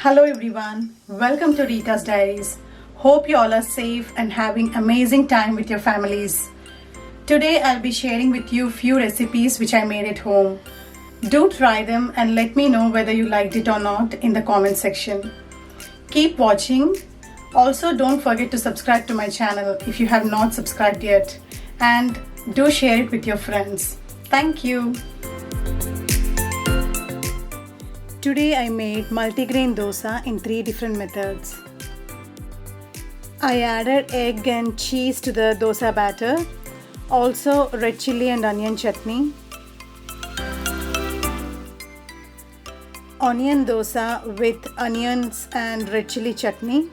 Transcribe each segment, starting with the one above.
Hello everyone, welcome to Rita's Diaries. Hope you all are safe and having amazing time with your families. Today I'll be sharing with you few recipes which I made at home. Do try them and let me know whether you liked it or not in the comment section. Keep watching. Also don't forget to subscribe to my channel if you have not subscribed yet, and do share it with your friends. Thank you. Today I made multigrain dosa in 3 different methods. I added egg and cheese to the dosa batter, also red chilli and onion chutney, onion dosa with onions and red chilli chutney,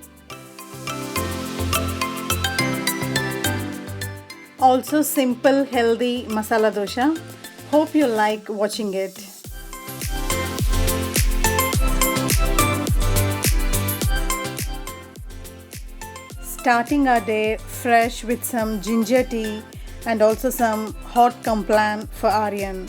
also simple healthy masala dosa. Hope you like watching it. Starting our day fresh with some ginger tea and also some hot complan for Aryan.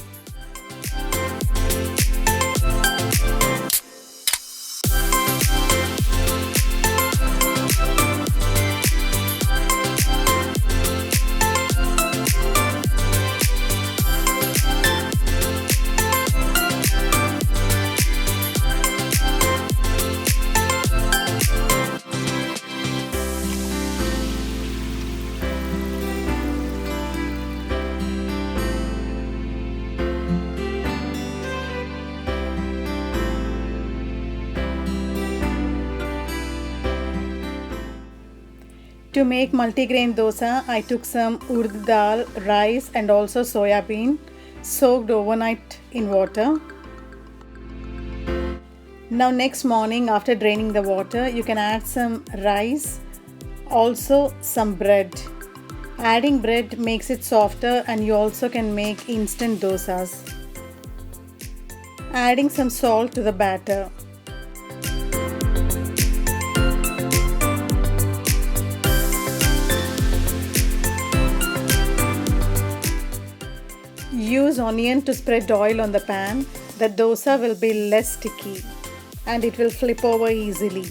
To make multigrain dosa, I took some urd dal, rice and also soya bean soaked overnight in water. Now next morning, after draining the water, you can add some rice, also some bread. Adding bread makes it softer and you also can make instant dosas. Adding some salt to the batter. Use onion to spread oil on the pan. The dosa will be less sticky and it will flip over easily.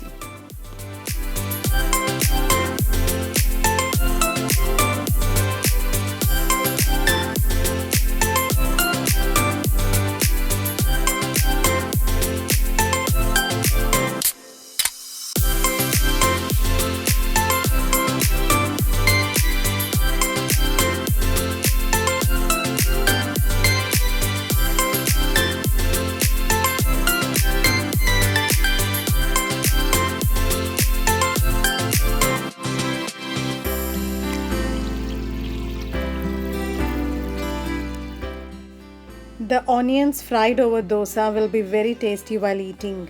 The onions fried over dosa will be very tasty while eating.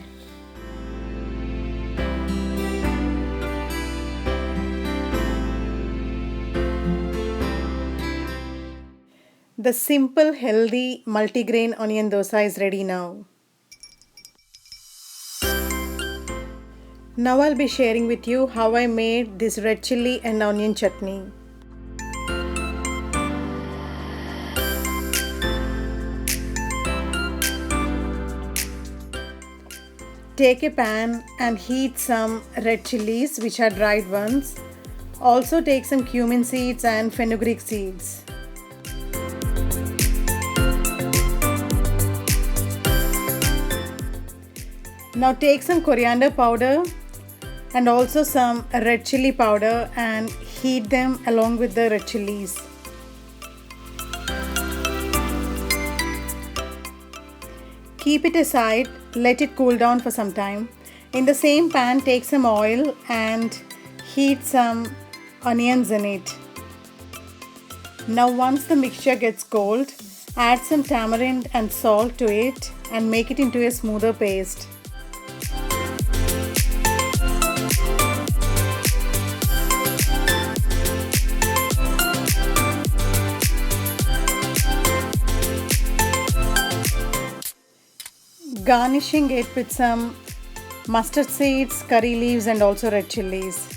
The simple, healthy multigrain onion dosa is ready now. Now I'll be sharing with you how I made this red chilli and onion chutney. Take a pan and heat some red chilies, which are dried ones. Also take some cumin seeds and fenugreek seeds. Now take some coriander powder and also some red chili powder and heat them along with the red chilies. Keep it aside, let it cool down for some time. In the same pan, take some oil and heat some onions in it. Now once the mixture gets cold, add some tamarind and salt to it and make it into a smoother paste. Garnishing it with some mustard seeds, curry leaves and also red chilies.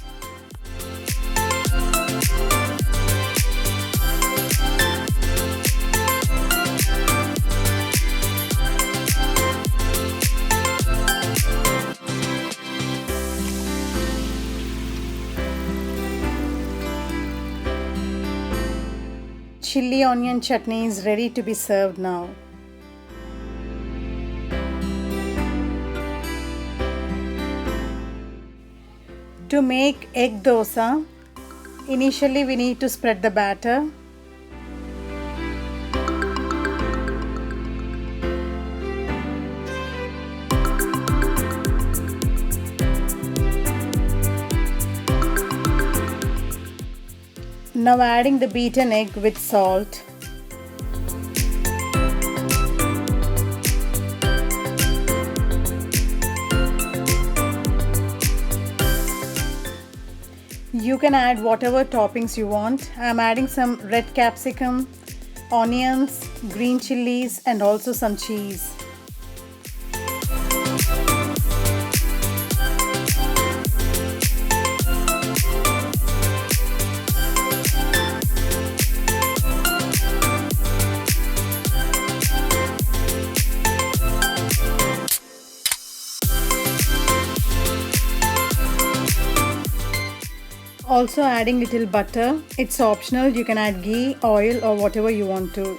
chili onion chutney is ready to be served now. To make egg dosa, initially we need to spread the batter. Now adding the beaten egg with salt. You can add whatever toppings you want. I am adding some red capsicum, onions, green chilies and also some cheese. Also adding little butter. It's optional, you can add ghee, oil or whatever you want to.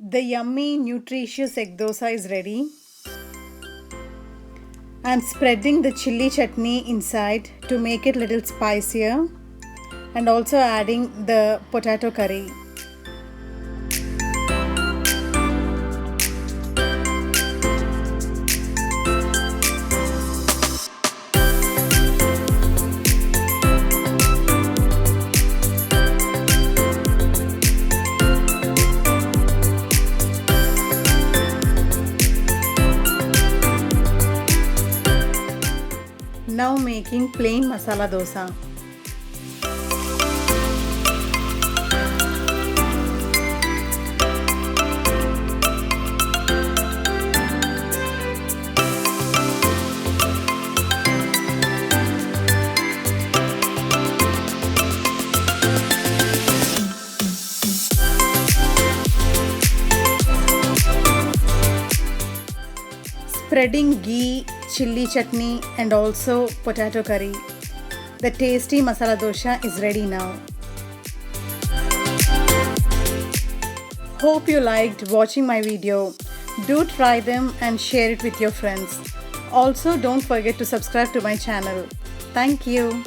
The yummy, nutritious egg dosa is ready. I am spreading the chilli chutney inside to make it a little spicier and also adding the potato curry. Now making plain masala dosa. Spreading ghee, chilli chutney and also potato curry. The tasty masala dosa is ready now. Hope you liked watching my video. Do try them and share it with your friends. Also don't forget to subscribe to my channel. Thank you.